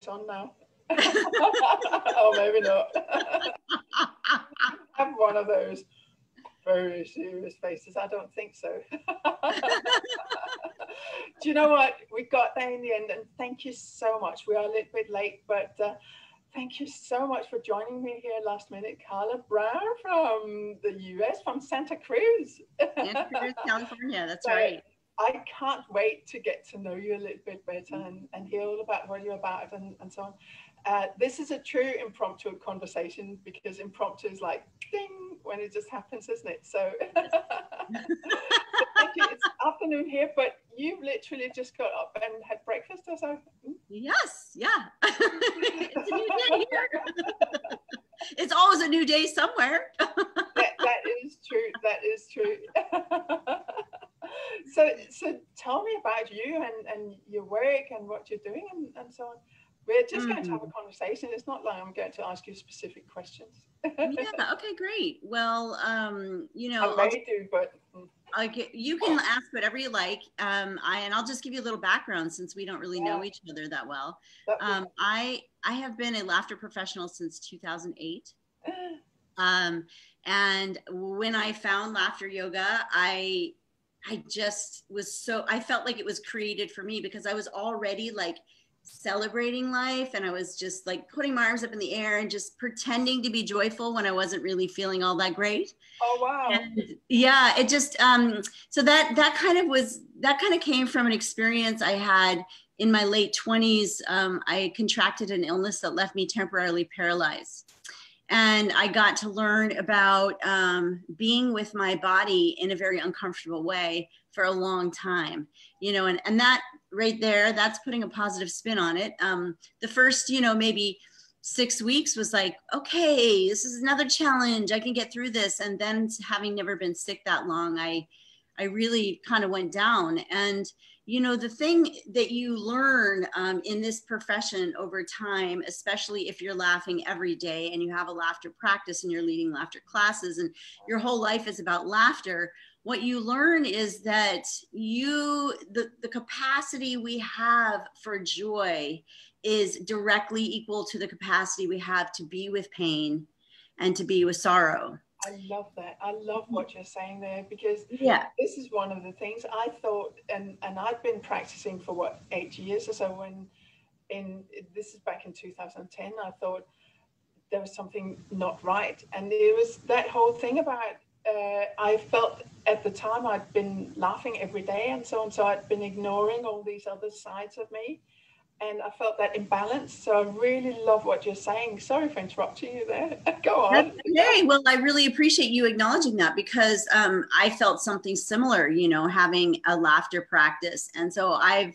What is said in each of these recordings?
on now. Oh, maybe not. I have one of those very serious faces. I don't think so. Do you know what? We got there in the end, and thank you so much. We are a little bit late, but thank you so much for joining me here last minute. Carla Brown from the US, from Santa Cruz. Santa Cruz, California, that's right. I can't wait to get to know you a little bit better and hear all about what you're about and so on. This is a true impromptu conversation, because impromptu is like ding when it just happens, isn't it? So, thank you. It's afternoon here, but you've literally just got up and had breakfast or so. Yes, yeah. It's a new day here. It's always a new day somewhere. That is true. That is true. So tell me about you and your work and what you're doing and so on. We're just going to have a conversation. It's not like I'm going to ask you specific questions. Yeah. Okay. Great. Well, you know, I may do, but you can ask whatever you like. And I'll just give you a little background, since we don't really know each other that well. I have been a laughter professional since 2008. And when I found laughter yoga, I just was I felt like it was created for me, because I was already like celebrating life, and I was just like putting my arms up in the air and just pretending to be joyful when I wasn't really feeling all that great. Oh wow. And yeah, it just so that kind of came from an experience I had in my late 20s. I contracted an illness that left me temporarily paralyzed. And I got to learn about being with my body in a very uncomfortable way for a long time, you know, and that right there, that's putting a positive spin on it. The first, you know, maybe 6 weeks was like, okay, this is another challenge. I can get through this. And then, having never been sick that long, I really kind of went down. And you know, the thing that you learn in this profession over time, especially if you're laughing every day and you have a laughter practice and you're leading laughter classes and your whole life is about laughter, what you learn is that the capacity we have for joy is directly equal to the capacity we have to be with pain and to be with sorrow. I love that. I love what you're saying there, because this is one of the things I thought, and I've been practicing for 8 years or so. This is back in 2010, I thought there was something not right. And it was that whole thing about, I felt at the time I'd been laughing every day and so on. So I'd been ignoring all these other sides of me. And I felt that imbalance. So I really love what you're saying. Sorry for interrupting you there. Go on. Okay. Well, I really appreciate you acknowledging that, because I felt something similar, you know, having a laughter practice. And so I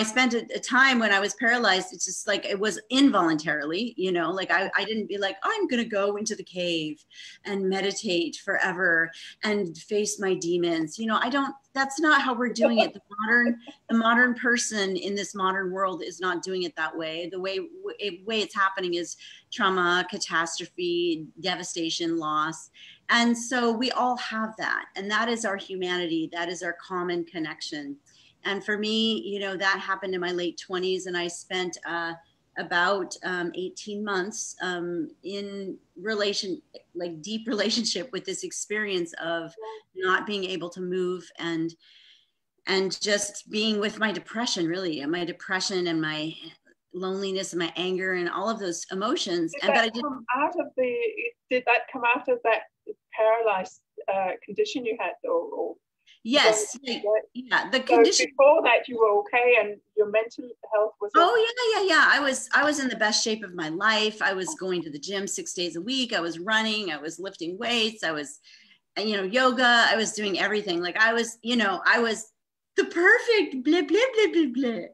spent a time when I was paralyzed. It's just like, it was involuntarily, you know, like I didn't be like, I'm going to go into the cave and meditate forever and face my demons. You know, that's not how we're doing it. The modern person in this modern world is not doing it that way. The way it's happening is trauma, catastrophe, devastation, loss. And so we all have that. And that is our humanity. That is our common connection. And for me, you know, that happened in my late 20s, and I spent about 18 months in deep relationship with this experience of not being able to move and just being with my depression, really, and my depression and my loneliness and my anger and all of those emotions. Did that come out of that paralyzed condition you had, or? Yes. Yeah. The condition. So before that, you were okay, and your mental health was. Oh yeah. I was in the best shape of my life. I was going to the gym 6 days a week. I was running. I was lifting weights. I was, you know, yoga. I was doing everything. Like I was the perfect blah blah blah blah blah.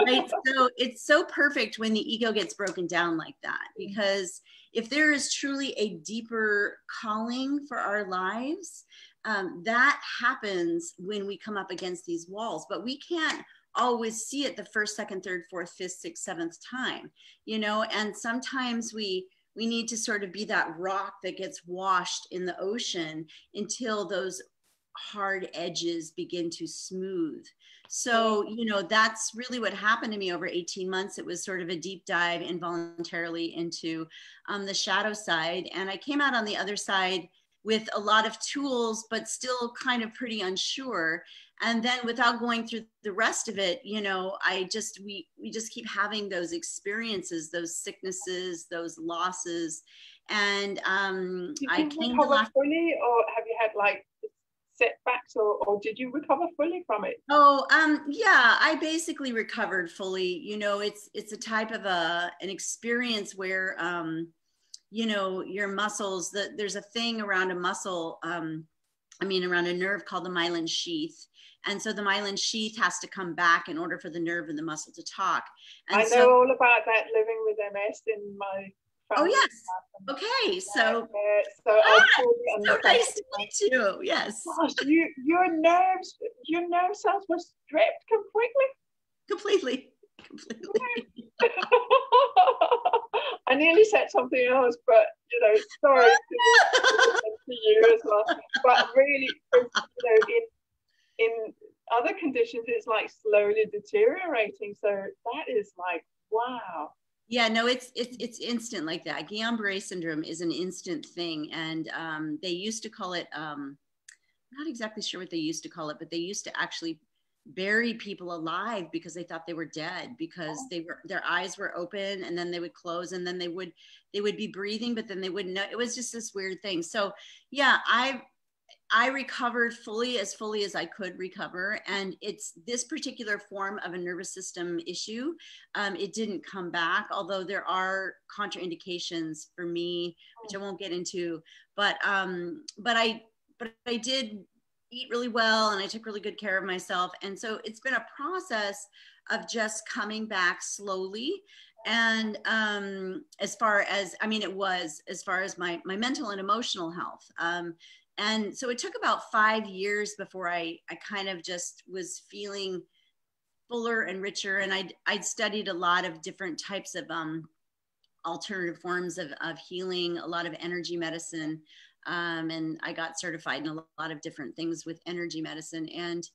Right. So it's so perfect when the ego gets broken down like that, because if there is truly a deeper calling for our lives, that happens when we come up against these walls, but we can't always see it the first, second, third, fourth, fifth, sixth, seventh time, you know, and sometimes we need to sort of be that rock that gets washed in the ocean until those hard edges begin to smooth. So, you know, that's really what happened to me over 18 months. It was sort of a deep dive involuntarily into the shadow side. And I came out on the other side with a lot of tools, but still kind of pretty unsure. And then without going through the rest of it, you know, we just keep having those experiences, those sicknesses, those losses. And I came recover fully, or have you had like setbacks, or did you recover fully from it? Oh, yeah, I basically recovered fully. You know, it's a type of an experience where, you know, your muscles, there's a thing around a muscle, around a nerve called the myelin sheath. And so the myelin sheath has to come back in order for the nerve and the muscle to talk. And I know all about that, living with MS in my family. Oh, yes. Okay. So, so nice to meet you. Yes. Gosh, your nerve cells were stripped completely. I nearly said something else, but you know, sorry to you as well. But really, you know, in other conditions, it's like slowly deteriorating. So that is like, wow. Yeah, no, it's instant like that. Guillain-Barré syndrome is an instant thing, and they used to call it. I'm not exactly sure what they used to call it, but they used to actually bury people alive because they thought they were dead, because their eyes were open and then they would close and then they would be breathing, but then they wouldn't know. It was just this weird thing. So yeah, I recovered fully as I could recover. And it's this particular form of a nervous system issue. It didn't come back, although there are contraindications for me, which I won't get into, but I did eat really well and I took really good care of myself. And so it's been a process of just coming back slowly. And as far as my mental and emotional health. And so it took about 5 years before I kind of just was feeling fuller and richer. And I'd studied a lot of different types of alternative forms of healing, a lot of energy medicine. And I got certified in a lot of different things with energy medicine. And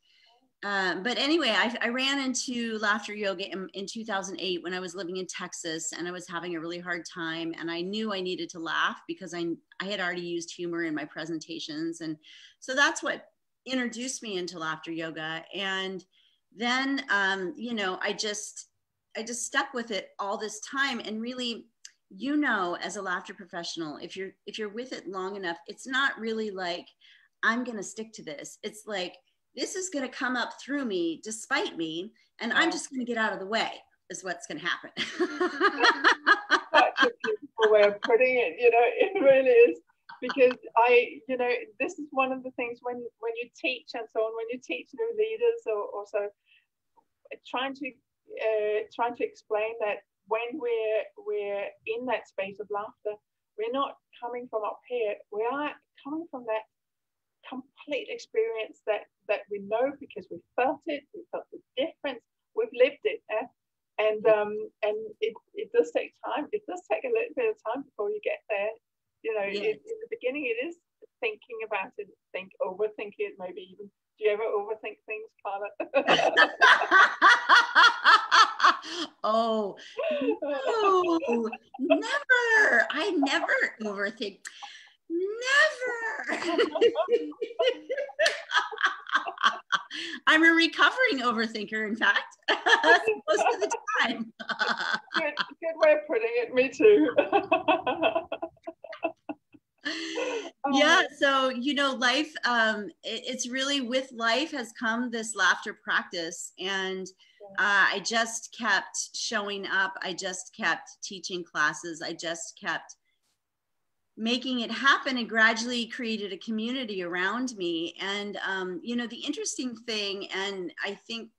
but anyway, I ran into laughter yoga in 2008 when I was living in Texas, and I was having a really hard time, and I knew I needed to laugh because I had already used humor in my presentations. And so that's what introduced me into laughter yoga. And then, you know, I just stuck with it all this time. And really, you know, as a laughter professional, if you're with it long enough, it's not really like, I'm going to stick to this. It's like, this is going to come up through me, despite me, and I'm just going to get out of the way, is what's going to happen. Such a beautiful way of putting it, you know, it really is. Because you know, this is one of the things when you teach and so on, when you teach new leaders or so, trying to explain that when we're in that space of laughter, we're not coming from up here, we are coming from that complete experience that we know because we felt the difference, we've lived it, and it does take time. It does take a little bit of time before you get there. You know, in the beginning, it is thinking about it, overthink it, maybe even. Do you ever overthink things, Carla? Oh, no, never. I never overthink. Never. I'm a recovering overthinker, in fact, most of the time. Good way of putting it. Me too. Yeah, so you know, life, it's really, with life has come this laughter practice, and I just kept showing up. I just kept teaching classes. I just kept making it happen, and gradually created a community around me. And you know, the interesting thing, and I think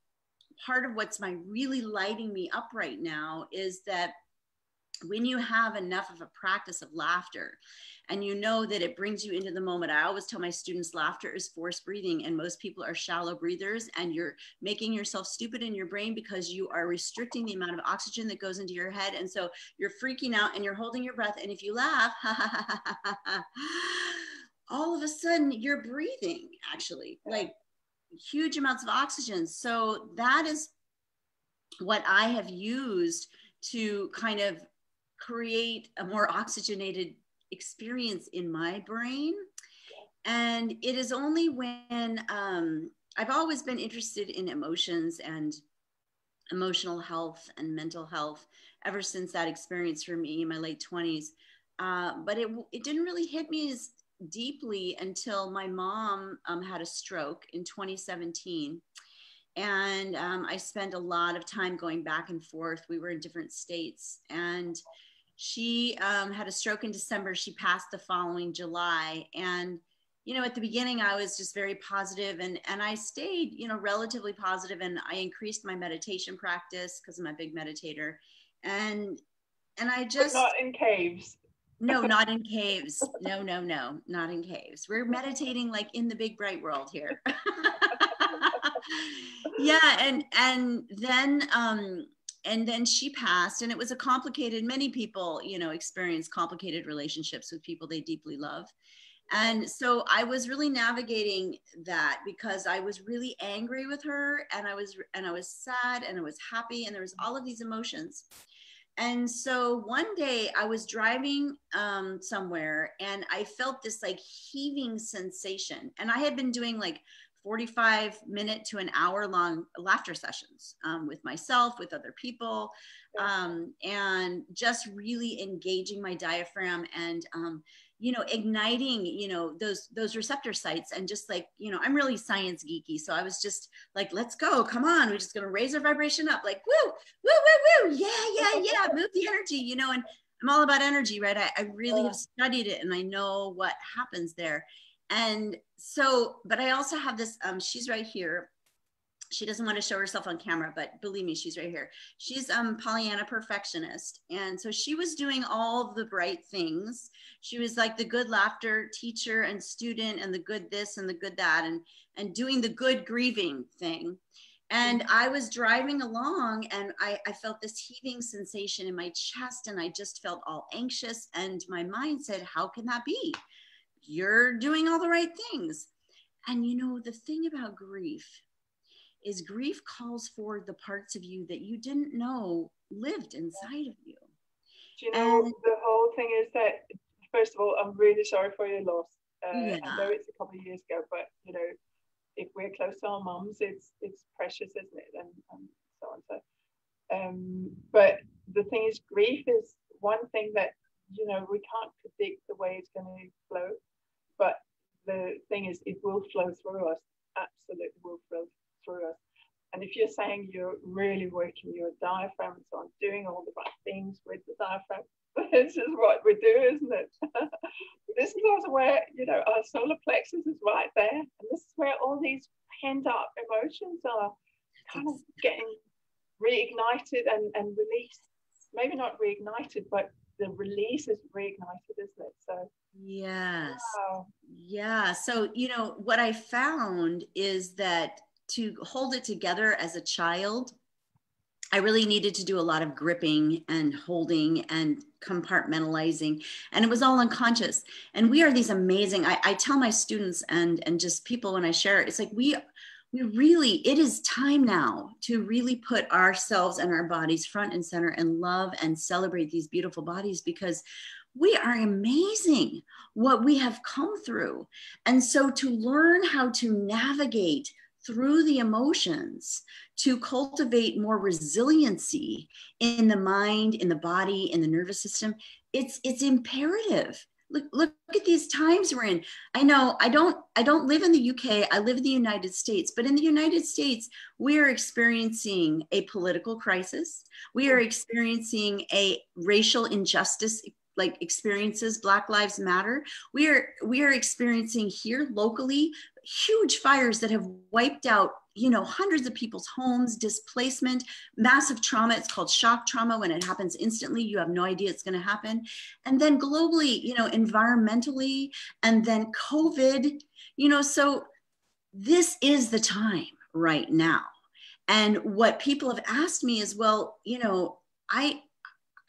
part of what's really lighting me up right now, is that when you have enough of a practice of laughter, and you know that it brings you into the moment. I always tell my students, laughter is forced breathing, and most people are shallow breathers, and you're making yourself stupid in your brain because you are restricting the amount of oxygen that goes into your head. And so you're freaking out and you're holding your breath. And if you laugh, all of a sudden you're breathing actually like huge amounts of oxygen. So that is what I have used to kind of create a more oxygenated experience in my brain. And it is only when I've always been interested in emotions and emotional health and mental health ever since that experience for me in my late 20s. But it didn't really hit me as deeply until my mom had a stroke in 2017. And I spent a lot of time going back and forth. We were in different states. And she had a stroke in December. She passed the following July. And, you know, at the beginning, I was just very positive, and I stayed, you know, relatively positive, and I increased my meditation practice because I'm a big meditator. And I just... But not in caves. No, not in caves. No, not in caves. We're meditating like in the big bright world here. Yeah, and then she passed, and it was a complicated, many people, you know, experience complicated relationships with people they deeply love. And so I was really navigating that because I was really angry with her, and I was sad, and I was happy, and there was all of these emotions. And so one day I was driving somewhere, and I felt this like heaving sensation. And I had been doing like 45-minute to an hour long laughter sessions with myself, with other people, and just really engaging my diaphragm and, you know, igniting, you know, those receptor sites, and just like, you know, I'm really science geeky. So I was just like, let's go, come on. We're just going to raise our vibration up, like, woo, woo, woo, woo. Yeah. Move the energy, you know, and I'm all about energy, right? I really have studied it, and I know what happens there. And so, but I also have this, she's right here. She doesn't want to show herself on camera, but believe me, she's right here. She's Pollyanna perfectionist. And so she was doing all the right things. She was like the good laughter teacher and student, and the good this and the good that, and doing the good grieving thing. And I was driving along, and I felt this heaving sensation in my chest, and I just felt all anxious. And my mind said, how can that be? You're doing all the right things. And you know, the thing about grief is grief calls forward the parts of you that you didn't know lived inside of you. Do you know, the whole thing is that, first of all, I'm really sorry for your loss. I know it's a couple of years ago, but, you know, if we're close to our moms, it's precious, isn't it? And so on. So, but the thing is, grief is one thing that, you know, we can't predict the way it's going to flow. But the thing is, it will flow through us. Absolutely will flow through us. And if you're saying you're really working your diaphragm and so on, doing all the right things with the diaphragm, this is what we do, isn't it? This is also where, you know, our solar plexus is right there. And this is where all these pent up emotions are kind of getting reignited and released. Maybe not reignited, but the release is reignited, isn't it? So yes. Wow. Yeah. So, you know, what I found is that to hold it together as a child, I really needed to do a lot of gripping and holding and compartmentalizing, and it was all unconscious. And we are these amazing, I tell my students and just people when I share it, it's like we really, it is time now to really put ourselves and our bodies front and center and love and celebrate these beautiful bodies, because we are amazing what we have come through. And so to learn how to navigate through the emotions, to cultivate more resiliency in the mind, in the body, in the nervous system, it's imperative. Look at these times we're in. I know I don't live in the UK. I live in the United States, but in the United States, we are experiencing a political crisis. We are experiencing a racial injustice, like experiences, Black Lives Matter. We are experiencing here locally huge fires that have wiped out, you know, hundreds of people's homes, displacement, massive trauma. It's called shock trauma. When it happens instantly, you have no idea it's going to happen. And then globally, you know, environmentally, and then COVID, you know, so this is the time right now. And what people have asked me is, well, you know,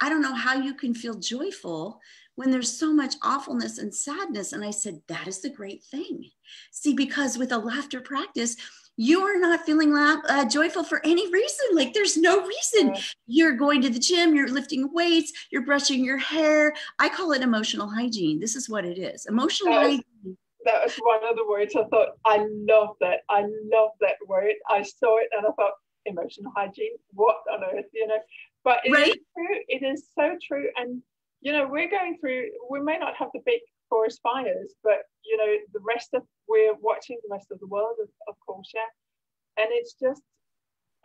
I don't know how you can feel joyful when there's so much awfulness and sadness. And I said, that is the great thing. See, because with a laughter practice, you are not feeling joyful for any reason. Like there's no reason. You're going to the gym, you're lifting weights, you're brushing your hair. I call it emotional hygiene. This is what it is. Emotional hygiene. That was one of the words I thought, I love that. I love that word. I saw it and I thought, emotional hygiene, what on earth, But it is true. It is so true. And, we're going through, we may not have the big forest fires, but, we're watching the rest of the world, of course, yeah. And it's just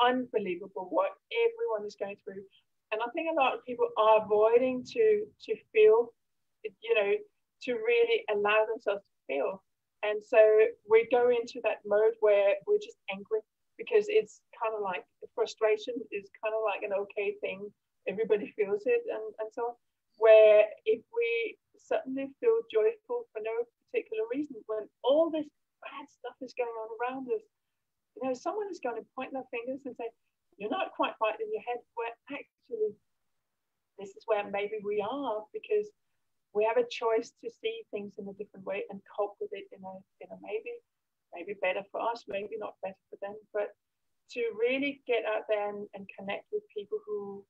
unbelievable what everyone is going through. And I think a lot of people are avoiding to feel, to really allow themselves to feel. And so we go into that mode where we're just angry, because it's kind of like frustration is kind of like an okay thing. Everybody feels it and so on. Where if we suddenly feel joyful for no particular reason, when all this bad stuff is going on around us, someone is going to point their fingers and say, you're not quite right in your head, where actually this is where maybe we are, because we have a choice to see things in a different way and cope with it in a maybe better for us, maybe not better for them, but to really get out there and connect with people who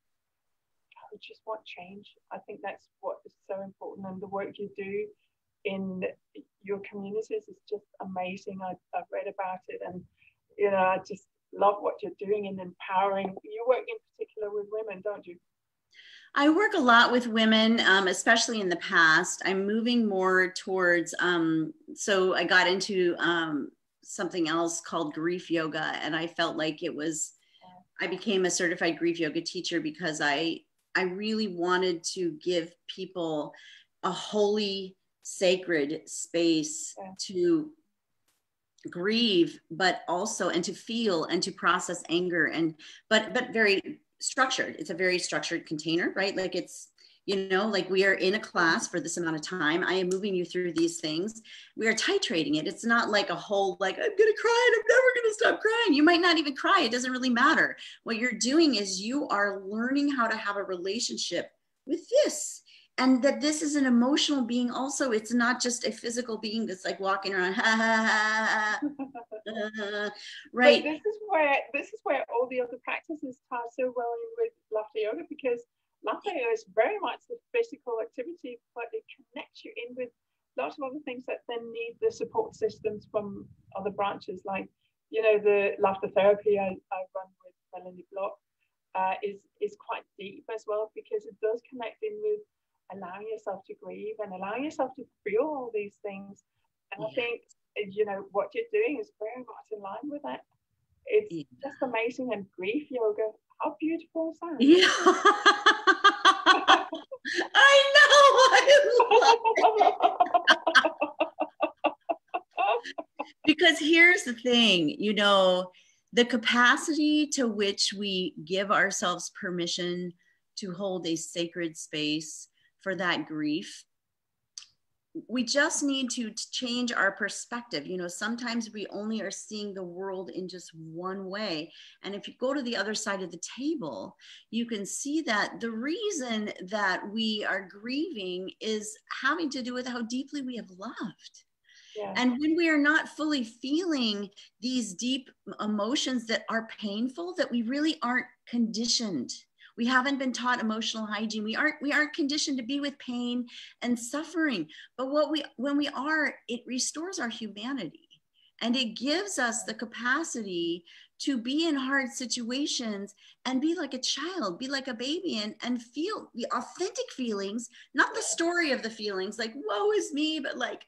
just want change. I think that's what is so important, and the work you do in your communities is just amazing. I've read about it, and I just love what you're doing in empowering. You work in particular with women, don't you? I work a lot with women, especially in the past. I'm moving more towards, so I got into something else called grief yoga, and I felt like I became a certified grief yoga teacher because I really wanted to give people a holy, sacred space to grieve, but also, and to feel and to process anger, but very structured. It's a very structured container, right? Like it's, like we are in a class for this amount of time. I am moving you through these things. We are titrating it. It's not like a whole, like, I'm going to cry and I'm never going to stop crying. You might not even cry. It doesn't really matter. What you're doing is you are learning how to have a relationship with this. And that this is an emotional being also. It's not just a physical being that's like walking around, right? But this is where all the other practices tie so well in with laughter yoga, because laughter yoga is very much the physical activity, but it connects you in with lots of other things that then need the support systems from other branches, like the laughter therapy I run with Melanie Block is quite deep as well, because it does connect in with allowing yourself to grieve and allowing yourself to feel all these things. And I think what you're doing is very much in line with that. It's just amazing. And grief yoga, how beautiful is that? Yeah. I know. I love it. Because here's the thing, the capacity to which we give ourselves permission to hold a sacred space for that grief, we just need to change our perspective. Sometimes we only are seeing the world in just one way. And if you go to the other side of the table, you can see that the reason that we are grieving is having to do with how deeply we have loved. Yeah. And when we are not fully feeling these deep emotions that are painful, that we really aren't conditioned. We haven't been taught emotional hygiene. We aren't conditioned to be with pain and suffering. But when we are, it restores our humanity, and it gives us the capacity to be in hard situations and be like a child, be like a baby, and feel the authentic feelings, not the story of the feelings, like woe is me, but like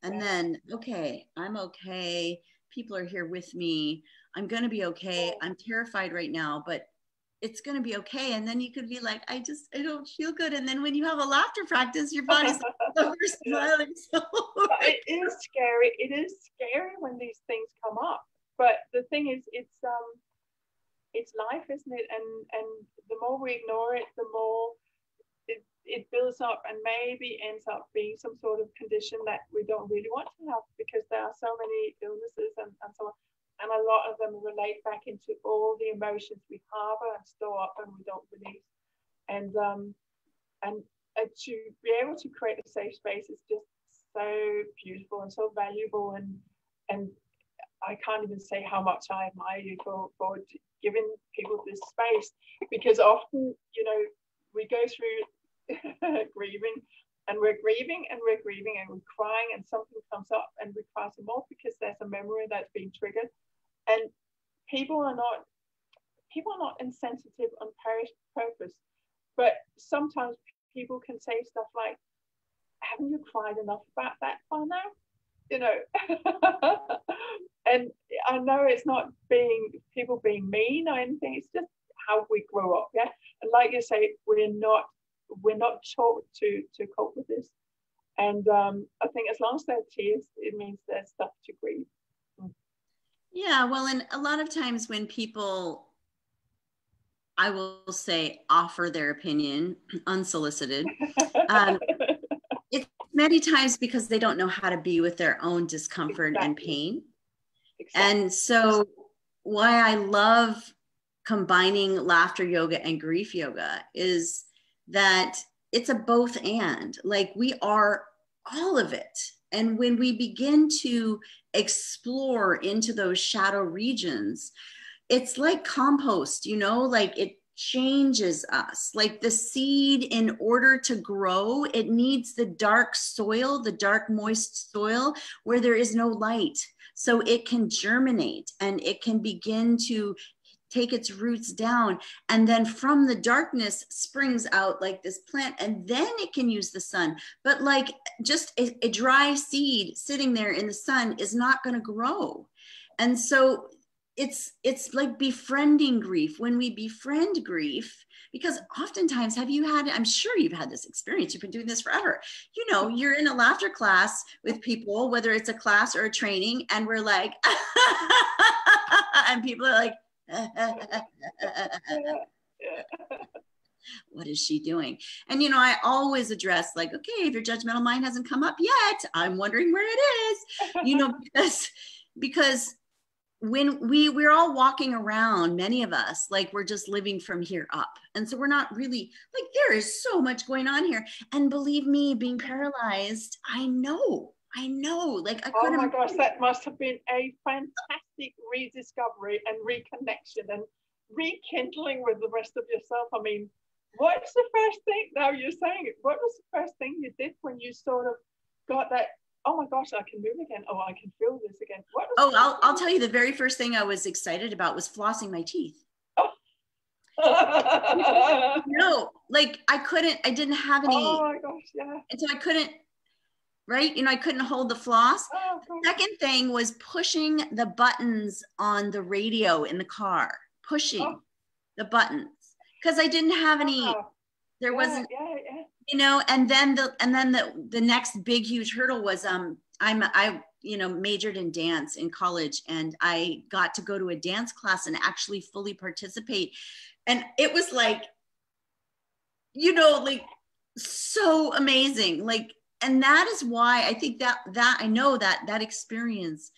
and then, okay, I'm okay. People are here with me. I'm going to be okay. I'm terrified right now, but it's going to be okay. And then you could be like, I don't feel good. And then when you have a laughter practice, your body's smiling. So it is scary. It is scary when these things come up. But the thing is, it's life, isn't it? And the more we ignore it, the more it builds up and maybe ends up being some sort of condition that we don't really want to have, because there are so many illnesses and so on. And a lot of them relate back into all the emotions we harbor and store up and we don't release. And to be able to create a safe space is just so beautiful and so valuable. And I can't even say how much I admire you for giving people this space, because often, you know, we go through grieving, and we're grieving and we're grieving and we're crying, and something comes up and we cry some more because there's a memory that's being triggered. And people are not insensitive on purpose, but sometimes people can say stuff like, haven't you cried enough about that by now? You know, and I know it's not people being mean or anything. It's just how we grow up. Yeah, and like you say, we're not taught to cope with this. And I think as long as there are tears, it means there's stuff to grieve. Yeah, well, and a lot of times when people, I will say, offer their opinion unsolicited, it's many times because they don't know how to be with their own discomfort and pain. And so why I love combining laughter yoga and grief yoga is that it's a both and. Like, we are all of it. And when we begin to explore into those shadow regions, it's like compost, you know, like it changes us. Like the seed, in order to grow, it needs the dark soil, the dark, moist soil where there is no light. So it can germinate and it can begin to take its roots down. And then from the darkness springs out like this plant, and then it can use the sun. But like just a dry seed sitting there in the sun is not going to grow. And so it's like befriending grief. When we befriend grief, because oftentimes, I'm sure you've had this experience, you've been doing this forever. You know, you're in a laughter class with people, whether it's a class or a training, and we're like, and people are like, what is she doing? And, you know, I always address like, okay, if your judgmental mind hasn't come up yet, I'm wondering where it is, you know, because when we're all walking around, many of us, like we're just living from here up. And so we're not really, like, there is so much going on here. And believe me, being paralyzed, I know, like I couldn't. Oh my gosh, that must have been a fantastic rediscovery and reconnection and rekindling with the rest of yourself. I mean, what's the first thing, now you're saying it, what was the first thing you did when you sort of got that, oh my gosh, I can move again. Oh, I can feel this again. I'll tell you, the very first thing I was excited about was flossing my teeth. Oh. No, like I didn't have any. Oh my gosh, yeah. And so I couldn't, right? You know, I couldn't hold the floss. Oh, the second thing was pushing the buttons on the radio in the car, pushing the buttons, because I didn't have any, there wasn't, you know, and then the next big, huge hurdle was, I you know, majored in dance in college, and I got to go to a dance class and actually fully participate. And it was like, you know, like so amazing. Like, and that is why I think that I know that experience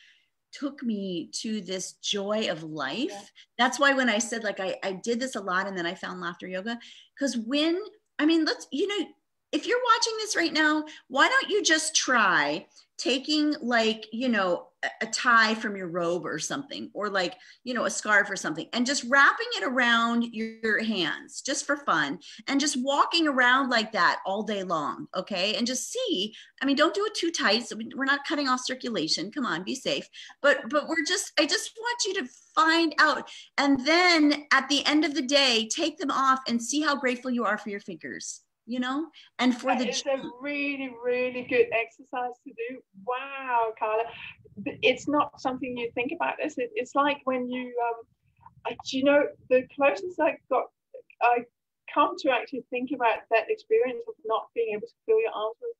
took me to this joy of life. Yeah. That's why when I said, like, I did this a lot and then I found laughter yoga, because you know, if you're watching this right now, why don't you just try taking, like, you know, a tie from your robe or something, or like, you know, a scarf or something, and just wrapping it around your hands just for fun, and just walking around like that all day long. Okay. And just see, I mean, don't do it too tight. So we're not cutting off circulation. Come on, be safe. But I just want you to find out. And then at the end of the day, take them off and see how grateful you are for your fingers. You know, and for it's a really, really good exercise to do. Wow, Carla, it's not something you think about. It's like when you, you know, the closest I come to actually think about that experience of not being able to feel your arms with.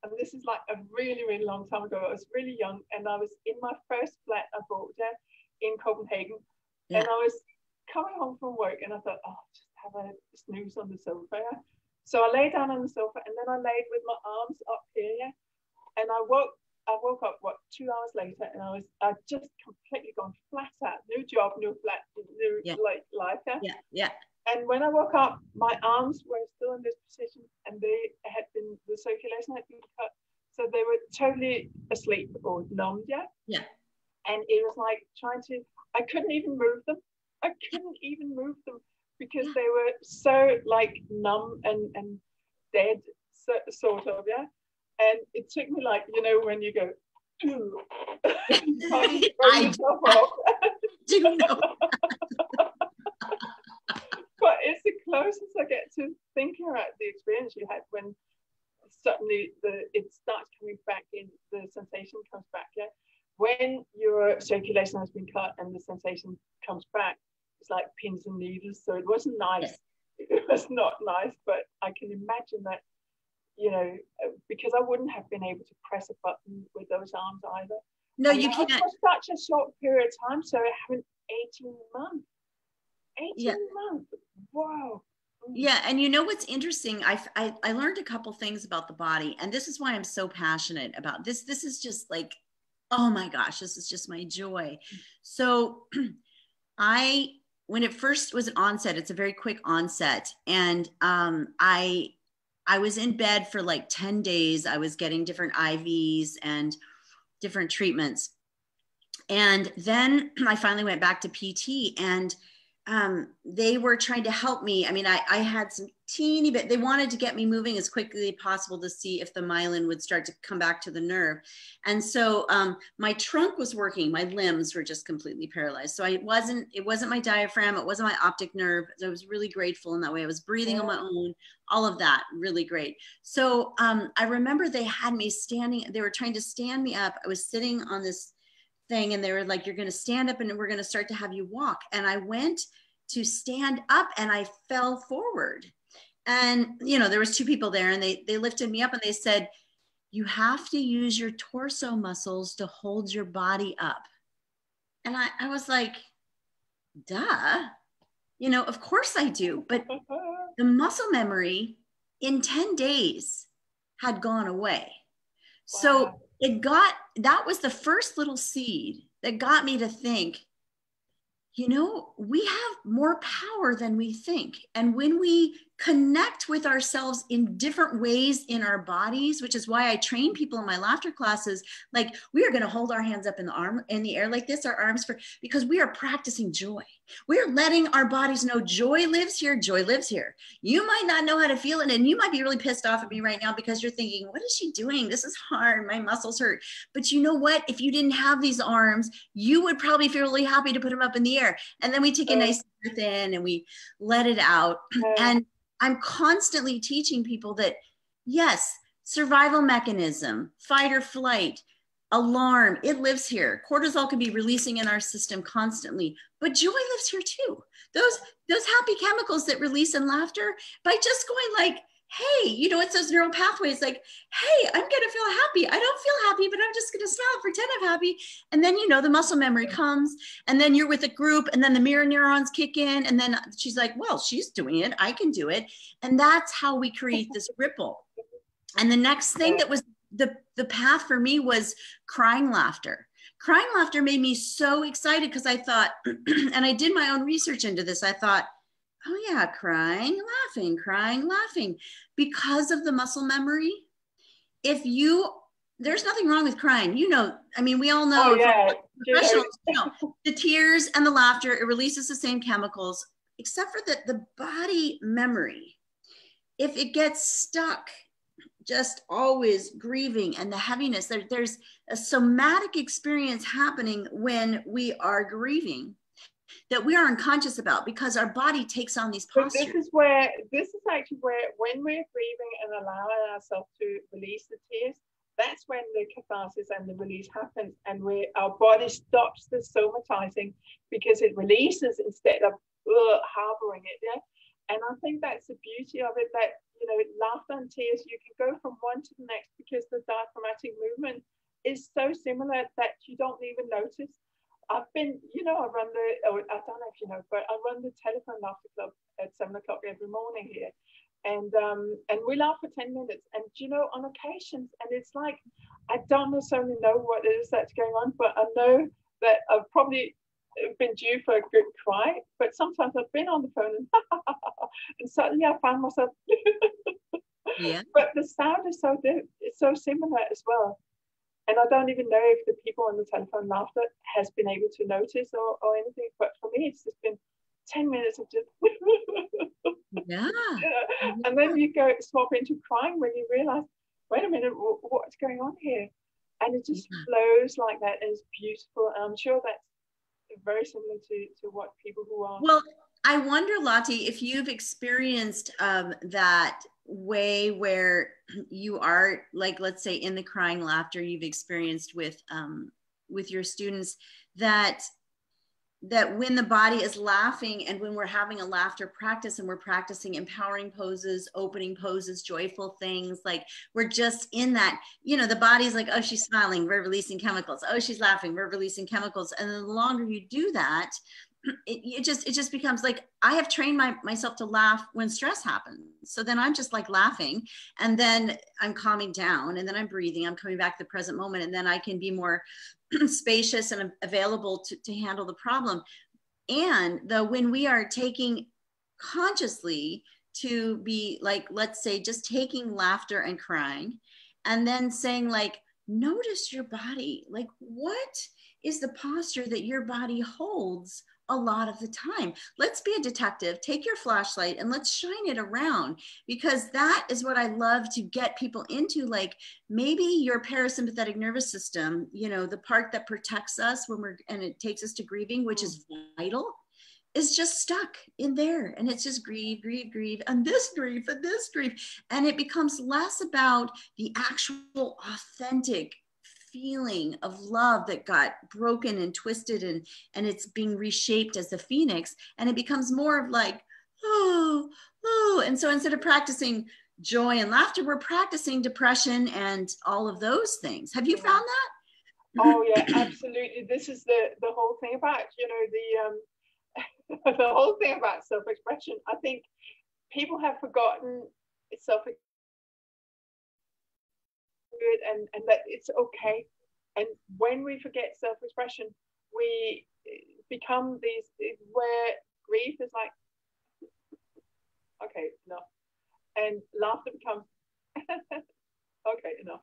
And this is like a really, really long time ago. I was really young, and I was in my first flat I bought there in Copenhagen, and I was coming home from work, and I thought, oh, just have a snooze on the sofa. So I lay down on the sofa, and then I laid with my arms up here, and I woke I woke up 2 hours later, and I'd just completely gone flat out. New job, new like life. Yeah. And when I woke up, my arms were still in this position, and the circulation had been cut, so they were totally asleep or numbed. Yeah. And it was like I couldn't even move them. I couldn't even move them because they were so like numb and dead, sort of. Yeah. And it took me like, when you go, I do know. But it's the closest I get to thinking about the experience you had when suddenly it starts coming back in, the sensation comes back. Yeah. When your circulation has been cut and the sensation comes back, it's like pins and needles. So it wasn't nice. Yes. It was not nice, but I can imagine that, because I wouldn't have been able to press a button with those arms either. No, you can't. For such a short period of time. So I haven't 18 months. 18 months. Wow. Yeah, and you know what's interesting? I learned a couple things about the body, and this is why I'm so passionate about this. This is just like, oh my gosh, this is just my joy. So when it first was an onset, it's a very quick onset, and I was in bed for like 10 days. I was getting different IVs and different treatments. And then I finally went back to PT, and they were trying to help me. I mean, I had some teeny bit, they wanted to get me moving as quickly as possible to see if the myelin would start to come back to the nerve. And so my trunk was working, my limbs were just completely paralyzed. So it wasn't my diaphragm, it wasn't my optic nerve. So I was really grateful in that way. I was breathing on my own, all of that, really great. So I remember they had me standing, they were trying to stand me up. I was sitting on this thing, and they were like, you're going to stand up and we're going to start to have you walk. And I went to stand up and I fell forward. And, there was two people there, and they lifted me up, and they said, you have to use your torso muscles to hold your body up. And I was like, duh, of course I do. But the muscle memory in 10 days had gone away. Wow. So that was the first little seed that got me to think, we have more power than we think. And when we connect with ourselves in different ways in our bodies, which is why I train people in my laughter classes, like we are going to hold our hands up in the air like this, our arms because we are practicing joy. We're letting our bodies know joy lives here. Joy lives here. You might not know how to feel it, and you might be really pissed off at me right now because you're thinking, what is she doing? This is hard. My muscles hurt. But you know what? If you didn't have these arms, you would probably feel really happy to put them up in the air. And then we take a nice breath in and we let it out. And I'm constantly teaching people that, yes, survival mechanism, fight or flight, alarm, it lives here. Cortisol can be releasing in our system constantly, but joy lives here too. Those happy chemicals that release in laughter, by just going like, hey, it's those neural pathways like, hey, I'm going to feel happy. I don't feel happy, but I'm just going to smile, pretend I'm happy. And then, the muscle memory comes, and then you're with a group, and then the mirror neurons kick in. And then she's like, well, she's doing it. I can do it. And that's how we create this ripple. And the next thing that was the path for me was crying laughter. Crying laughter made me so excited because I thought, and I did my own research into this. I thought, oh yeah, crying, laughing, because of the muscle memory. There's nothing wrong with crying. We all know, the tears and the laughter, it releases the same chemicals, except for the body memory. If it gets stuck, just always grieving and the heaviness, there's a somatic experience happening when we are grieving that we are unconscious about because our body takes on these postures. But this is actually where when we're grieving and allowing ourselves to release the tears, that's when the catharsis and the release happens, and our body stops the somatizing because it releases instead of harboring it. Yeah, and I think that's the beauty of it, that laughter and tears, you can go from one to the next because the diaphragmatic movement is so similar that you don't even notice. I've been, I run I don't know if you know, but I run the telephone laughter club at 7 o'clock every morning here. and we laugh for 10 minutes. And you know, on occasions, and it's like, I don't necessarily know what it is that's going on, but I know that I've probably been due for a good cry. But sometimes I've been on the phone and suddenly I found myself. Yeah. But the sound is so similar as well. And I don't even know if the people on the telephone laughter has been able to notice or anything. But for me, it's just been 10 minutes of just yeah. And then you go swap into crying when you realize, wait a minute, what's going on here? And it just flows like that, and it's beautiful. And I'm sure that's very similar to what people who are. Well, I wonder, Lotte, if you've experienced that way where you are, like, let's say in the crying laughter you've experienced with your students, that when the body is laughing and when we're having a laughter practice and we're practicing empowering poses, opening poses, joyful things, like we're just in that, you know, the body's like, oh, she's smiling, we're releasing chemicals. Oh, she's laughing, we're releasing chemicals. And the longer you do that, it just becomes like, I have trained myself to laugh when stress happens. So then I'm just like laughing, and then I'm calming down, and then I'm breathing, I'm coming back to the present moment, and then I can be more spacious and available to handle the problem. And when we are taking consciously to be like, let's say, just taking laughter and crying, and then saying like, notice your body, like what is the posture that your body holds a lot of the time. Let's be a detective, take your flashlight and let's shine it around, because that is what I love to get people into. Like maybe your parasympathetic nervous system, you know, the part that protects us and it takes us to grieving, which is vital, is just stuck in there. And it's just grieve, and this grief, and this grief. And it becomes less about the actual authentic feeling of love that got broken and twisted and it's being reshaped as the phoenix, and it becomes more of like, oh. And so instead of practicing joy and laughter, we're practicing depression and all of those things. Have you found that? Oh yeah, absolutely. This is the whole thing about, you know, the the whole thing about self-expression. I think people have forgotten self-expression, and that it's okay. And when we forget self-expression, we become these where grief is like, okay, enough, and laughter becomes okay, enough.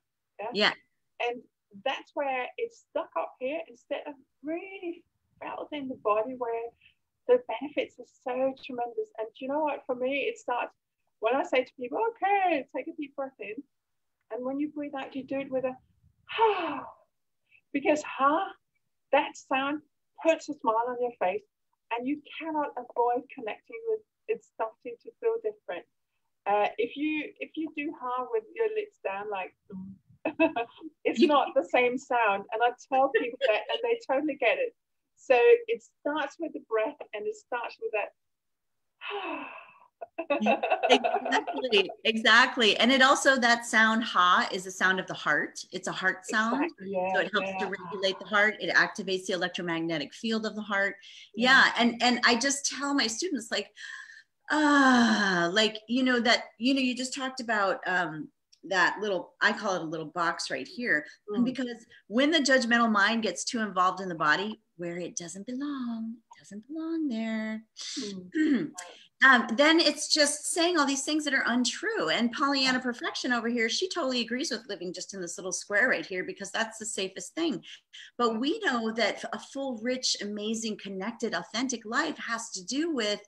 Yeah. And that's where it's stuck up here instead of really felt in the body, where the benefits are so tremendous. And you know what, for me, it starts when I say to people, okay, take a deep breath in. And when you breathe out, you do it with a ha, because that sound puts a smile on your face, and you cannot avoid connecting with it, starting to feel different. If you do ha with your lips down, like it's not the same sound. And I tell people that, and they totally get it. So it starts with the breath, and it starts with that. Exactly. And it also, that sound ha is a sound of the heart. It's a heart sound. Exactly. Yeah, so it helps to regulate the heart. It activates the electromagnetic field of the heart. Yeah. And I just tell my students like, like, you know, that, you know, you just talked about that little, I call it a little box right here, because when the judgmental mind gets too involved in the body where it doesn't belong there. Then it's just saying all these things that are untrue. And Pollyanna Perfection over here, she totally agrees with living just in this little square right here, because that's the safest thing. But we know that a full, rich, amazing, connected, authentic life has to do with,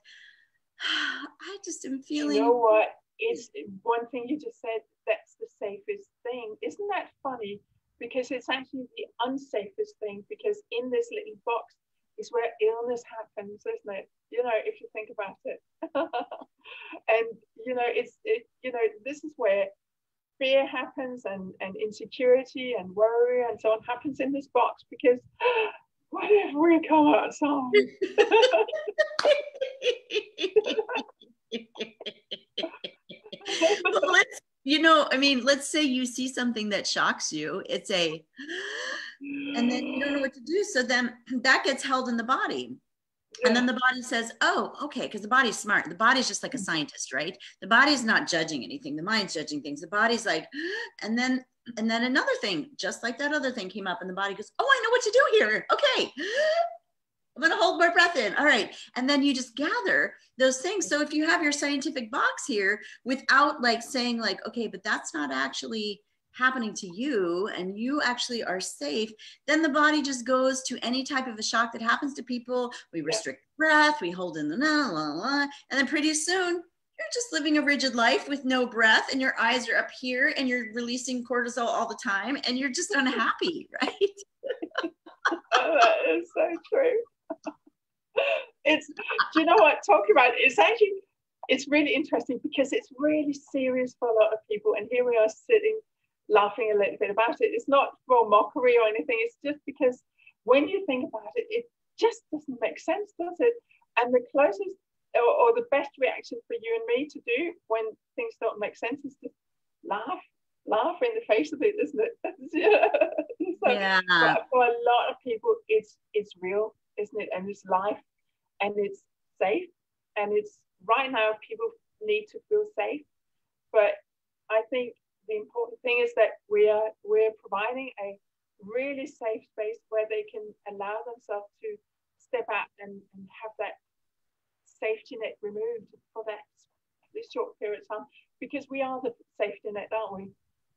I just am feeling. You know what? It's one thing you just said, that's the safest thing. Isn't that funny? Because it's actually the unsafest thing, because in this little box is where illness happens, isn't it? You know, if you think about it. And you know, you know, this is where fear happens, and insecurity and worry and so on happens in this box, because what if we come outside? Well, you know, I mean, let's say you see something that shocks you. It's and then you don't know what to do. So then that gets held in the body. And then the body says, oh, okay, because the body's smart. The body's just like a scientist, right? The body's not judging anything. The mind's judging things. The body's like, and then another thing, just like that other thing came up, and the body goes, oh, I know what to do here. Okay. I'm going to hold my breath in. All right. And then you just gather those things. So if you have your scientific box here without like saying like, okay, but that's not actually happening to you and you actually are safe, then the body just goes to any type of a shock that happens to people. We restrict breath, we hold in the la, la, la, and then pretty soon you're just living a rigid life with no breath and your eyes are up here and you're releasing cortisol all the time and you're just unhappy, right? Oh, that is so true. It's, do you know what, talking about it's really interesting because it's really serious for a lot of people, and here we are sitting laughing a little bit about it. It's not for mockery or anything. It's just because when you think about it, it just doesn't make sense, does it? And the closest or the best reaction for you and me to do when things don't make sense is just laugh in the face of it, isn't it? So yeah. For a lot of people, it's real, isn't it? And it's life, and it's safe, and it's right now people need to feel safe. But I think the important thing is that we're providing a really safe space where they can allow themselves to step out and have that safety net removed for that this short period of time, because we are the safety net, aren't we?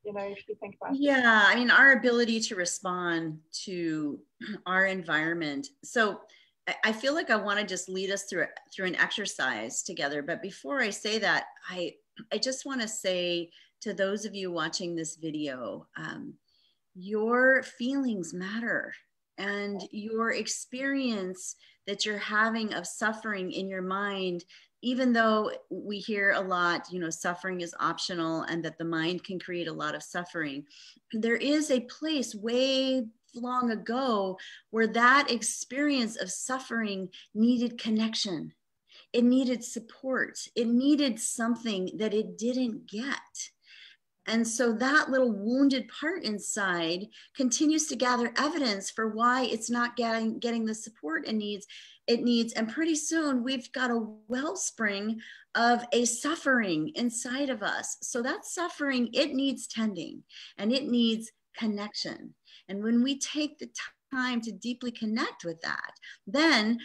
You know, if you think about it. Yeah, I mean, our ability to respond to our environment. So I feel like I want to just lead us through an exercise together. But before I say that, I just want to say to those of you watching this video, your feelings matter, and your experience that you're having of suffering in your mind, even though we hear a lot, you know, suffering is optional and that the mind can create a lot of suffering. There is a place way long ago where that experience of suffering needed connection. It needed support. It needed something that it didn't get. And so that little wounded part inside continues to gather evidence for why it's not getting the support it needs. And pretty soon we've got a wellspring of a suffering inside of us. So that suffering, it needs tending and it needs connection. And when we take the time to deeply connect with that, then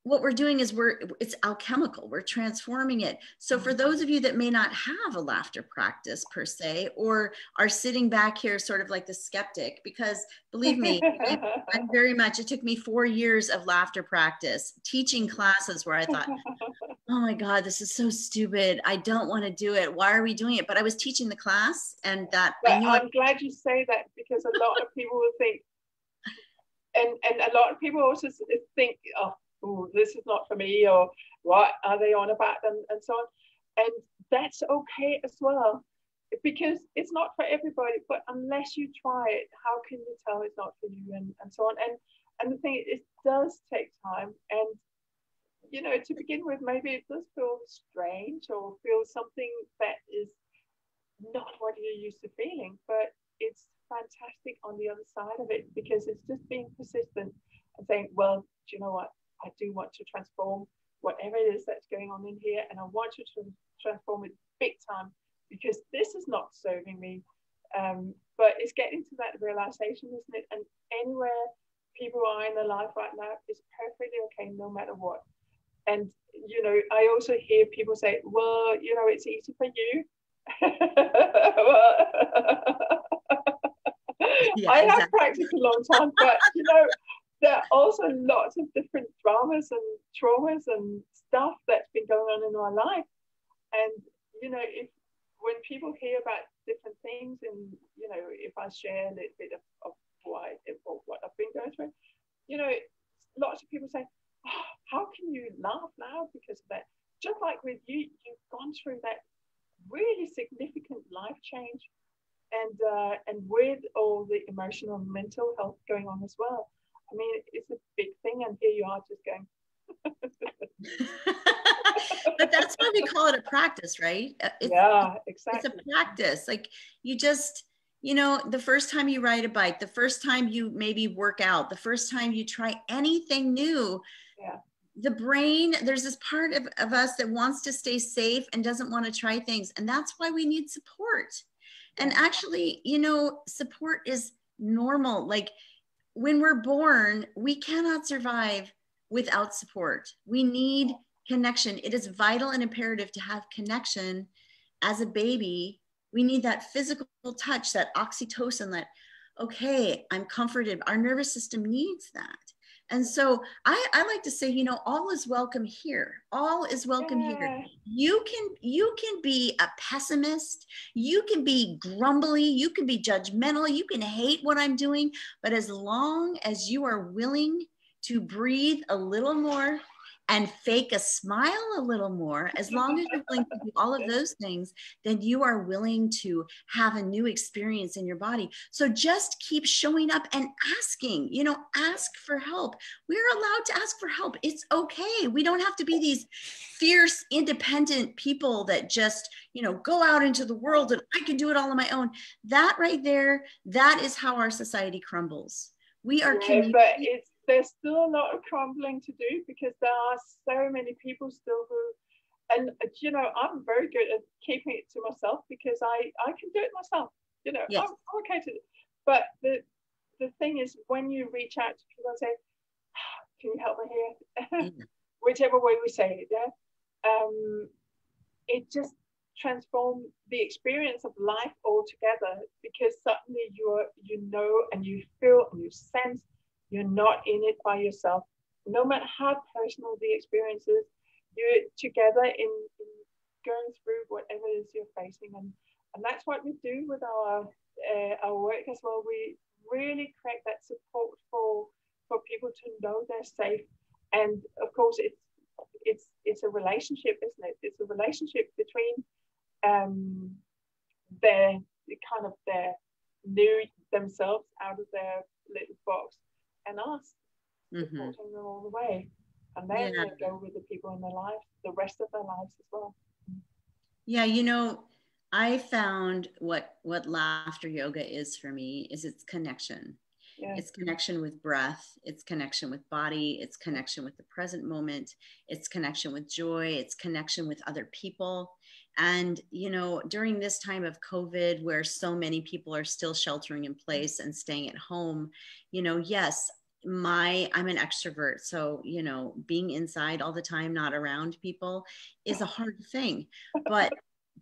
what we're doing is it's alchemical. We're transforming it. So for those of you that may not have a laughter practice per se, or are sitting back here sort of like the skeptic, because believe me, I'm very much, it took me 4 years of laughter practice, teaching classes where I thought, oh my God, this is so stupid. I don't want to do it. Why are we doing it? But I was teaching the class, and that but I'm glad you say that, because a lot of people will think, and a lot of people also think, oh, this is not for me, or what are they on about, and so on. And that's okay as well, because it's not for everybody. But unless you try it, how can you tell it's not for you, and so on. And the thing, it does take time, and you know, to begin with, maybe it does feel strange or feel something that is not what you're used to feeling, but it's fantastic on the other side of it, because it's just being persistent and saying, well, do you know what? I do want to transform whatever it is that's going on in here, and I want you to transform it big time, because this is not serving me. But it's getting to that realization, isn't it? And anywhere people are in their life right now is perfectly okay, no matter what. And you know, I also hear people say, well, you know, it's easy for you. Yeah, I have practiced a long time, but you know, there are also lots of different dramas and traumas and stuff that's been going on in our life. And, you know, when people hear about different things, and, you know, if I share a little bit of what I've been going through, you know, lots of people say, oh, how can you laugh now because of that? Just like with you, you've gone through that really significant life change, and with all the emotional and mental health going on as well. I mean, it's a big thing, and here you are just going. But that's why we call it a practice, right? Yeah, exactly. It's a practice. Like you just, you know, the first time you ride a bike, the first time you maybe work out, the first time you try anything new, Yeah. The brain, there's this part of us that wants to stay safe and doesn't want to try things. And that's why we need support. And actually, you know, support is normal. Like when we're born, we cannot survive without support. We need connection. It is vital and imperative to have connection as a baby. We need that physical touch, that oxytocin, that, okay, I'm comforted. Our nervous system needs that. And so I like to say, you know, all is welcome here. All is welcome here. You can be a pessimist. You can be grumbly. You can be judgmental. You can hate what I'm doing. But as long as you are willing to breathe a little more and fake a smile a little more, as long as you're willing to do all of those things, then you are willing to have a new experience in your body. So just keep showing up and asking, you know, ask for help. We're allowed to ask for help. It's okay. We don't have to be these fierce, independent people that just, you know, go out into the world and I can do it all on my own. That right there, that is how our society crumbles. We are there's still a lot of crumbling to do, because there are so many people still who, and you know, I'm very good at keeping it to myself, because I can do it myself, you know. Yes. I'm okay to, but the thing is, when you reach out to people and say, can you help me here? Whichever way we say it, it just transforms the experience of life altogether, because suddenly you know and you feel and you sense you're not in it by yourself. No matter how personal the experience is, you're together in going through whatever it is you're facing. And that's what we do with our work as well. We really create that support for people to know they're safe. And of course, it's a relationship, isn't it? It's a relationship between their new themselves out of their little box and us, supporting them all the way. And then they go with the people in their lives, the rest of their lives as well. Yeah, you know, I found what laughter yoga is for me is it's connection. Yeah. It's connection with breath. It's connection with body. It's connection with the present moment. It's connection with joy. It's connection with other people. And, you know, during this time of COVID, where so many people are still sheltering in place and staying at home, you know, yes, I'm an extrovert. So, you know, being inside all the time, not around people is a hard thing. But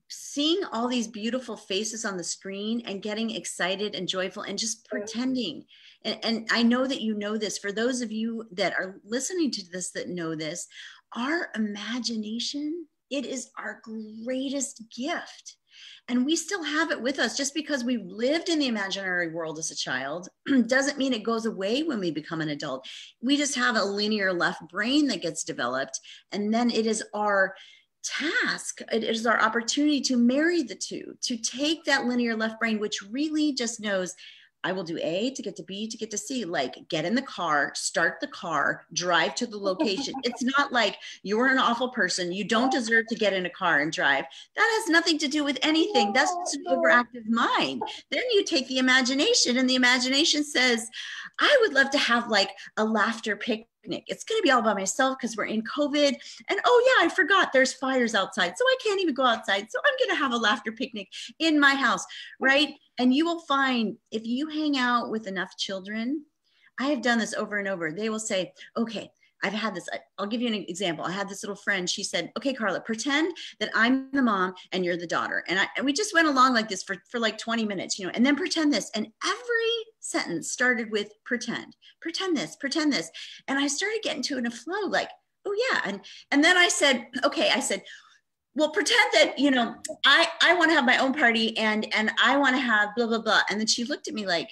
seeing all these beautiful faces on the screen and getting excited and joyful and just pretending. And I know that you know this, for those of you that are listening to this that know this, our imagination, it is our greatest gift. And we still have it with us. Just because we lived in the imaginary world as a child doesn't mean it goes away when we become an adult. We just have a linear left brain that gets developed. And then it is our task, it is our opportunity to marry the two, to take that linear left brain, which really just knows, I will do A to get to B to get to C, like get in the car, start the car, drive to the location. It's not like you're an awful person, you don't deserve to get in a car and drive. That has nothing to do with anything. That's just an overactive mind. Then you take the imagination, and the imagination says, I would love to have like a laughter picnic. It's going to be all by myself because we're in COVID. And oh yeah, I forgot there's fires outside. So I can't even go outside. So I'm going to have a laughter picnic in my house, right? And you will find, if you hang out with enough children, I have done this over and over. They will say, okay, I've had this. I'll give you an example. I had this little friend. She said, okay, Carla, pretend that I'm the mom and you're the daughter. And we just went along like this for like 20 minutes, you know, and then pretend this. And every sentence started with pretend this, pretend this. And I started getting to it in a flow, like, oh yeah. And then I said, okay, well, pretend that, you know, I want to have my own party and I want to have blah, blah, blah. And then she looked at me like,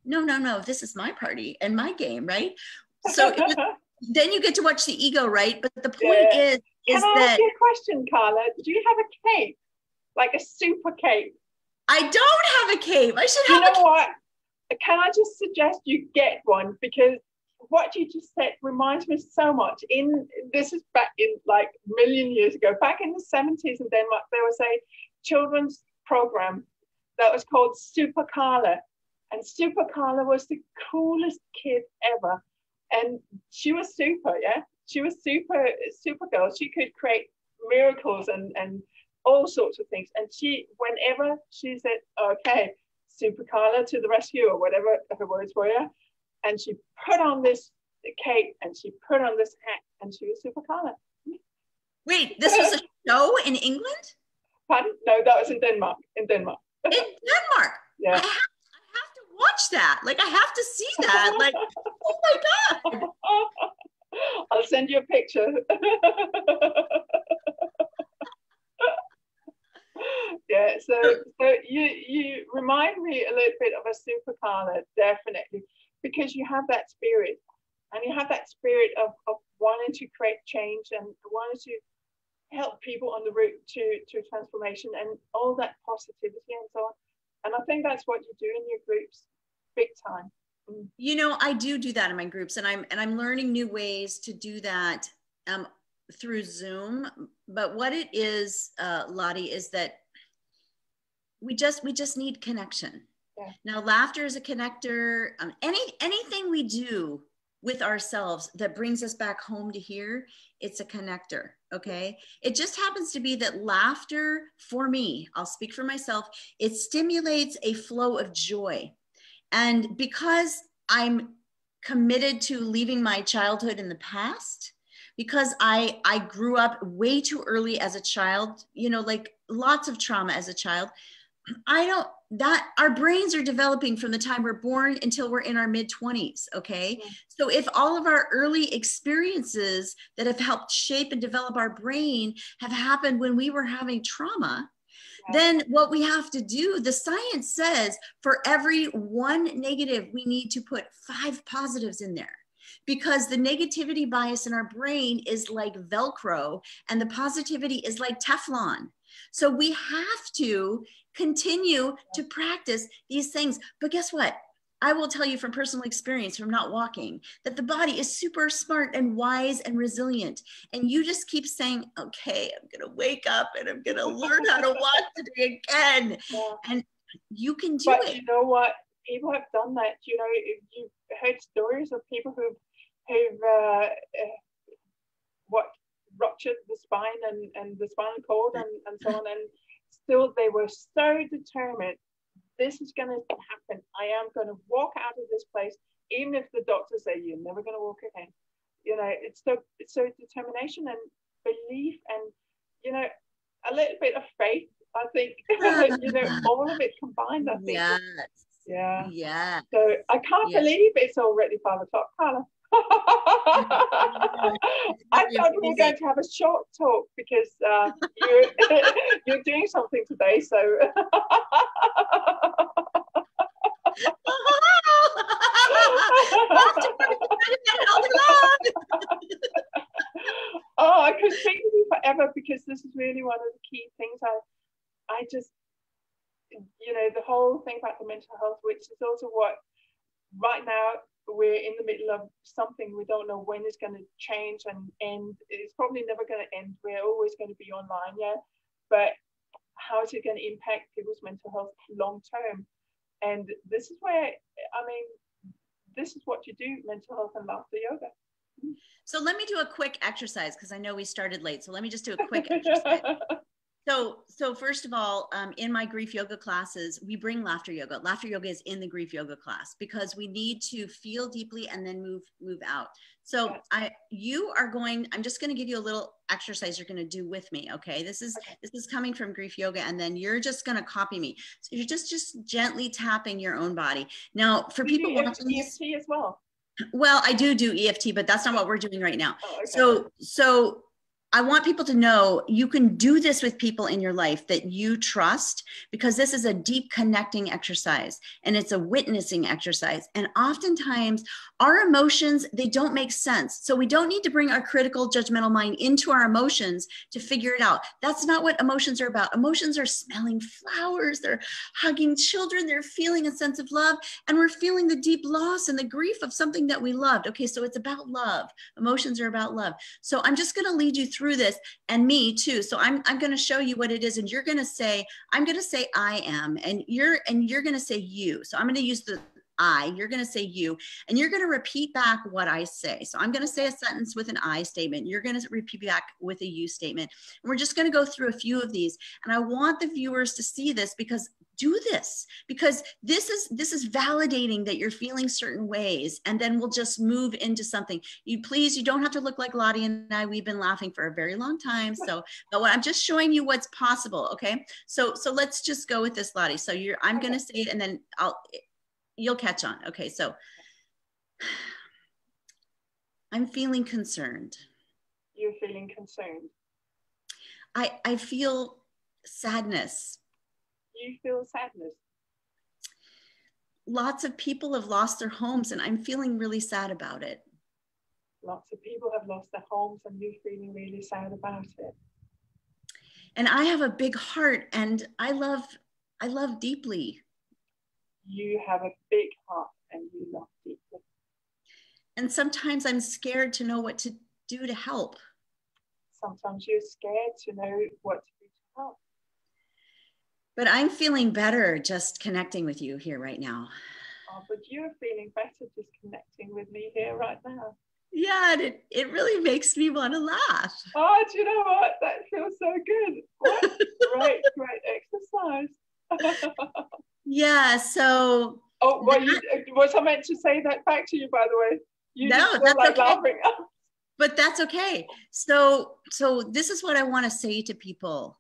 no, this is my party and my game, right? So then you get to watch the ego, right? But the point is Can I ask you a question, Carla? Do you have a cape? Like a super cape? I don't have a cape. I should have a cape. You know what? Can I just suggest you get one? Because what you just said reminds me so much. This is back in like a million years ago, back in the 70s in Denmark, there was a children's program that was called Super Carla. And Super Carla was the coolest kid ever. And she was super, yeah. She was super girl. She could create miracles and all sorts of things. And she, whenever she said, okay, Super Carla to the rescue, or whatever her words were, and she put on this cape and she put on this hat, and she was Super Carla. Wait, this was a show in England? Pardon? No, that was in Denmark. In Denmark. In Denmark? Yeah. I have to watch that. Like, I have to see that. Like, oh my God. I'll send you a picture. Yeah, so you remind me a little bit of a Super Carla, definitely, because you have that spirit, and you have that spirit of wanting to create change and wanting to help people on the route to transformation and all that positivity and so on. And I think that's what you do in your groups, big time. You know, I do that in my groups, and I'm learning new ways to do that through Zoom. But what it is, Lotte, is that we just need connection. Yeah. Now, laughter is a connector. Anything we do with ourselves that brings us back home to here, it's a connector. Okay. It just happens to be that laughter, for me, I'll speak for myself, it stimulates a flow of joy. And because I'm committed to leaving my childhood in the past, because I grew up way too early as a child, you know, like lots of trauma as a child, our brains are developing from the time we're born until we're in our mid-20s. Okay. Yeah. So if all of our early experiences that have helped shape and develop our brain have happened when we were having trauma, then what we have to do, the science says, for every one negative, we need to put 5 positives in there, because the negativity bias in our brain is like Velcro and the positivity is like Teflon. So we have to continue to practice these things. But guess what? I will tell you from personal experience, from not walking, that the body is super smart and wise and resilient. And you just keep saying, okay, I'm going to wake up and I'm going to learn how to walk today again. Yeah. And you can do it. But you know what? People have done that. You know, you've heard stories of people who've ruptured the spine and the spinal cord and so on. And still they were so determined. This is going to happen. I am going to walk out of this place, even if the doctors say you're never going to walk again. You know, it's so determination and belief, and you know, a little bit of faith. I think you know, all of it combined. I think. Yes. Yeah. Yeah. So I can't believe it's already 5 o'clock, Carla. I thought we were going to have a short talk because you're doing something today. So oh, I could speak with you forever, because this is really one of the key things. I just, you know, the whole thing about the mental health, which is also what right now we're in the middle of something. We don't know when it's going to change and end. It's probably never going to end. We're always going to be online, yeah. But how is it going to impact people's mental health long term? And this is where, I mean, this is what you do, mental health and laughter yoga. So let me do a quick exercise, because I know we started late. So let me just do a quick exercise. So first of all, in my grief yoga classes, we bring laughter yoga. Laughter yoga is in the grief yoga class, because we need to feel deeply and then move out. So I'm just going to give you a little exercise you're going to do with me. Okay. This is coming from grief yoga, and then you're just going to copy me. So you're just gently tapping your own body. Now, for people watching this, EFT as well. Well, I do EFT, but that's not what we're doing right now. Oh, okay. So I want people to know you can do this with people in your life that you trust, because this is a deep connecting exercise and it's a witnessing exercise. And oftentimes our emotions, they don't make sense. So we don't need to bring our critical, judgmental mind into our emotions to figure it out. That's not what emotions are about. Emotions are smelling flowers, they're hugging children, they're feeling a sense of love, and we're feeling the deep loss and the grief of something that we loved. Okay, so it's about love. Emotions are about love. So I'm just going to lead you through this, and me too. So I'm going to show you what it is, and you're going to say, I'm going to say I am, and you're going to say you. So I'm going to use the I, you're going to say you, and you're going to repeat back what I say. So I'm going to say a sentence with an I statement. You're going to repeat back with a you statement. And we're just going to go through a few of these. And I want the viewers to see this, because do this, because this is validating that you're feeling certain ways, and then we'll just move into something. You don't have to look like Lotte and I. We've been laughing for a very long time. So, but I'm just showing you what's possible. Okay. So let's just go with this, Lotte. So I'm going to say it, and then you'll catch on. Okay. So I'm feeling concerned. You're feeling concerned. I feel sadness. You feel sadness. Lots of people have lost their homes, and I'm feeling really sad about it. Lots of people have lost their homes, and you're feeling really sad about it. And I have a big heart, and I love deeply. You have a big heart, and you love deeply. And sometimes I'm scared to know what to do to help. Sometimes you're scared to know what to do to help. But I'm feeling better just connecting with you here right now. Oh, but you're feeling better just connecting with me here right now. Yeah, and it really makes me want to laugh. Oh, do you know what? That feels so good. What great exercise. Yeah, so. Oh, well, was I meant to say that back to you, by the way? No, that's like okay. Laughing. But that's okay. So this is what I want to say to people.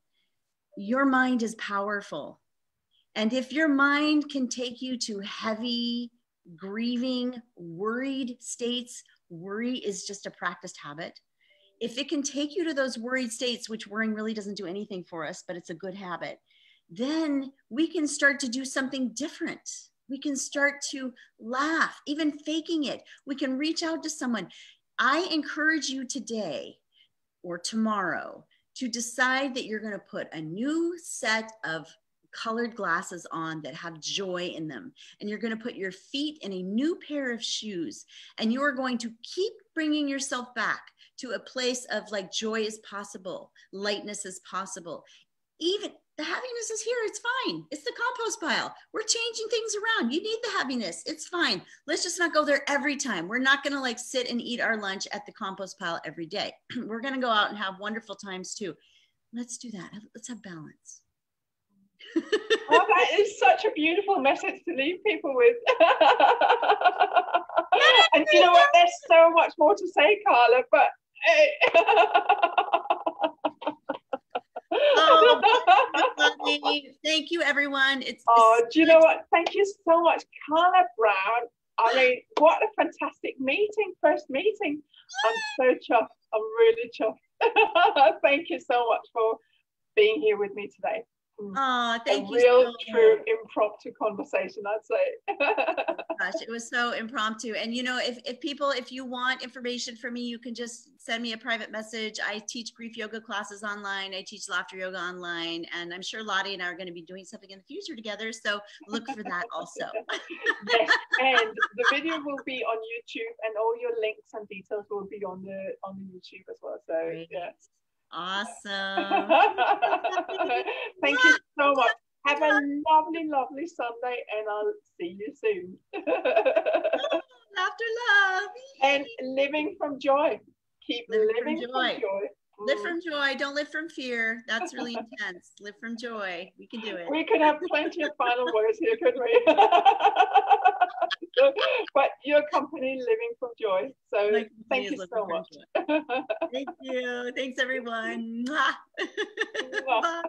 Your mind is powerful. And if your mind can take you to heavy, grieving, worried states, worry is just a practiced habit. If it can take you to those worried states, which worrying really doesn't do anything for us, but it's a good habit, then we can start to do something different. We can start to laugh, even faking it. We can reach out to someone. I encourage you today or tomorrow to decide that you're going to put a new set of colored glasses on that have joy in them. And you're going to put your feet in a new pair of shoes. And you're going to keep bringing yourself back to a place of like joy is possible, lightness is possible. Even the happiness is here. It's fine. It's the compost pile. We're changing things around. You need the happiness. It's fine. Let's just not go there every time. We're not going to like sit and eat our lunch at the compost pile every day. We're going to go out and have wonderful times too. Let's do that. Let's have balance. Oh, that is such a beautiful message to leave people with. And you know what? There's so much more to say, Carla, but hey. Oh, thank you, everyone. Do you know what? Thank you so much, Carla Brown. I mean, what a fantastic meeting, first meeting. I'm so chuffed. I'm really chuffed. Thank you so much for being here with me today. Oh, thank you. Real, true, impromptu conversation, I'd say. Oh, gosh, it was so impromptu. And you know, if you want information from me, you can just send me a private message. I teach grief yoga classes online. I teach laughter yoga online, and I'm sure Lotte and I are going to be doing something in the future together. So look for that also. Yes, and the video will be on YouTube, and all your links and details will be on the YouTube as well. So great. Yeah. Awesome. Thank you so much. Have a lovely, lovely Sunday, and I'll see you soon. Laughter, love. And living from joy. Keep living from joy. Live from joy. Don't live from fear. That's really intense. Live from joy. We can do it. We could have plenty of final words here, couldn't we? But your company, living from joy. So thank you so much. Thank you. Thanks, everyone. Bye.